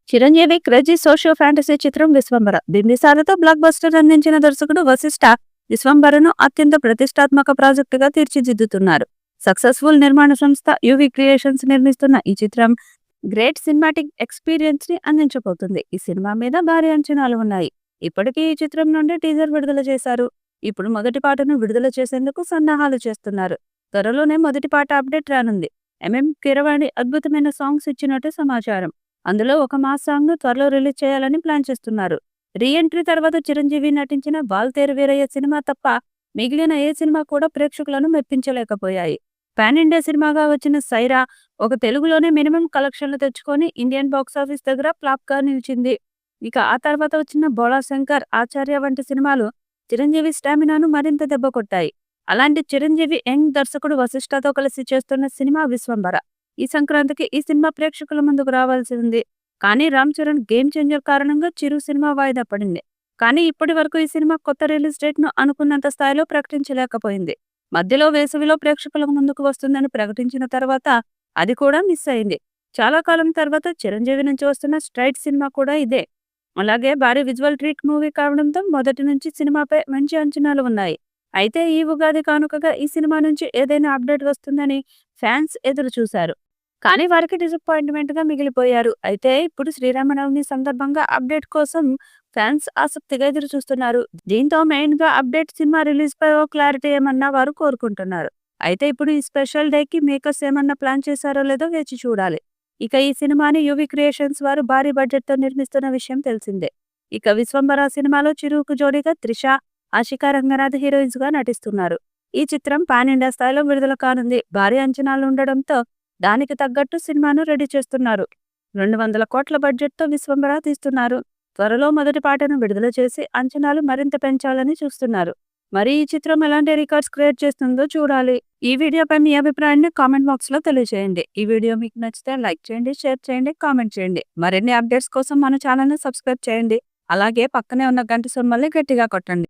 Chiranjeevi crazy socio fantasy చిత్రం Vishwambhara. బింబిసారతో block buster అందించిన దర్శకుడు వశిష్ఠ విశ్వంబరను అత్యంత ప్రతిష్టాత్మక ప్రాజెక్టుగా తీర్చిదిద్దుతున్నారు. సక్సెస్ఫుల్ నిర్మాణ సంస్థ యువి క్రియేషన్స్ నిర్మిస్తున్న ఈ చిత్రం గ్రేట్ సినిమాటిక్ ఎక్స్పీరియన్స్ ని అందించబోతుంది. ఈ సినిమా మీద భారీ అంచనాలు ఉన్నాయి. ఇప్పటికే ఈ చిత్రం నుండి టీజర్ విడుదల చేశారు. ఇప్పుడు మొదటి పాటను విడుదల చేసేందుకు సన్నాహాలు చేస్తున్నారు. త్వరలోనే మొదటి పాట అప్డేట్ రానుంది. కీరవాణి అద్భుతమైన సాంగ్స్ ఇచ్చినట్టు సమాచారం. అందులో ఒక మాస్ సాంగ్ ను త్వరలో రిలీజ్ చేయాలని ప్లాన్ చేస్తున్నారు. రీ ఎంట్రీ తర్వాత చిరంజీవి నటించిన వాల్తేరు వీరయ్య సినిమా తప్ప మిగిలిన ఏ సినిమా కూడా ప్రేక్షకులను మెప్పించలేకపోయాయి. పాన్ ఇండియా సినిమాగా వచ్చిన సైరా ఒక తెలుగులోనే మినిమం కలెక్షన్లు తెచ్చుకొని ఇండియన్ బాక్సాఫీస్ దగ్గర ఫ్లాప్ గా నిలిచింది. ఇక ఆ తర్వాత వచ్చిన బోళా శంకర్, ఆచార్య వంటి సినిమాలు చిరంజీవి స్టామినాను మరింత దెబ్బకొట్టాయి. అలాంటి చిరంజీవి యంగ్ దర్శకుడు వశిష్ఠతో కలిసి చేస్తున్న సినిమా విశ్వంబర. ఈ సంక్రాంతికి ఈ సినిమా ప్రేక్షకుల ముందుకు రావాల్సి ఉంది. కానీ రామ్ చరణ్ గేమ్ చేంజర్ కారణంగా చిరు సినిమా వాయిదా పడింది. కానీ ఇప్పటి వరకు ఈ సినిమా కొత్త రిలీజ్ డేట్ ను అనుకున్నంత స్థాయిలో ప్రకటించలేకపోయింది. మధ్యలో వేసవిలో ప్రేక్షకుల ముందుకు వస్తుందని ప్రకటించిన తర్వాత అది కూడా మిస్ అయింది. చాలా కాలం తర్వాత చిరంజీవి నుంచి వస్తున్న స్ట్రైట్ సినిమా కూడా ఇదే. అలాగే భారీ విజువల్ ట్రీట్ మూవీ కావడంతో మొదటి నుంచి సినిమాపై మంచి అంచనాలు ఉన్నాయి. అయితే ఈ ఉగాది కానుకగా ఈ సినిమా నుంచి ఏదైనా అప్డేట్ వస్తుందని ఫ్యాన్స్ ఎదురు చూశారు. కానీ వారికి డిసప్పాయింట్మెంట్ గా మిగిలిపోయారు. అయితే ఇప్పుడు శ్రీరామనవమి సందర్భంగా అప్డేట్ కోసం ఫ్యాన్స్ ఆసక్తిగా ఎదురు చూస్తున్నారు. దీంతో మెయిన్ గా అప్డేట్ సినిమా రిలీజ్ పై ఓ క్లారిటీ ఏమన్నా వారు కోరుకుంటున్నారు. అయితే ఇప్పుడు ఈ స్పెషల్ డే కి మేకర్స్ ఏమన్నా ప్లాన్ చేశారో లేదో వేచి చూడాలి. ఇక ఈ సినిమాని యువి క్రియేషన్స్ వారు భారీ బడ్జెట్ తో నిర్మిస్తున్న విషయం తెలిసిందే. ఇక విశ్వంబర సినిమాలో చిరుకు జోడీగా త్రిష, ఆశికా రంగనాథ్ హీరోయిన్స్ గా నటిస్తున్నారు. ఈ చిత్రం పాన్ ఇండియా స్థాయిలో విడుదల కానుంది. భారీ అంచనాలు ఉండడంతో దానికి తగ్గట్టు సినిమాను రెడీ చేస్తున్నారు. 200 కోట్ల బడ్జెట్తో విశ్వంబర తీస్తున్నారు. త్వరలో మొదటి పాటను విడుదల చేసి అంచనాలు మరింత పెంచాలని చూస్తున్నారు. మరి ఈ చిత్రం ఎలాంటి రికార్డ్స్ క్రియేట్ చేస్తుందో చూడాలి. ఈ వీడియోపై మీ అభిప్రాయాన్ని కామెంట్ బాక్స్ లో తెలియజేయండి. ఈ వీడియో మీకు నచ్చితే లైక్ చేయండి, షేర్ చేయండి, కామెంట్ చేయండి. మరిన్ని అప్డేట్స్ కోసం మన ఛానల్ ని సబ్స్క్రైబ్ చేయండి. అలాగే పక్కనే ఉన్న గంట సింబల్ని గట్టిగా కొట్టండి.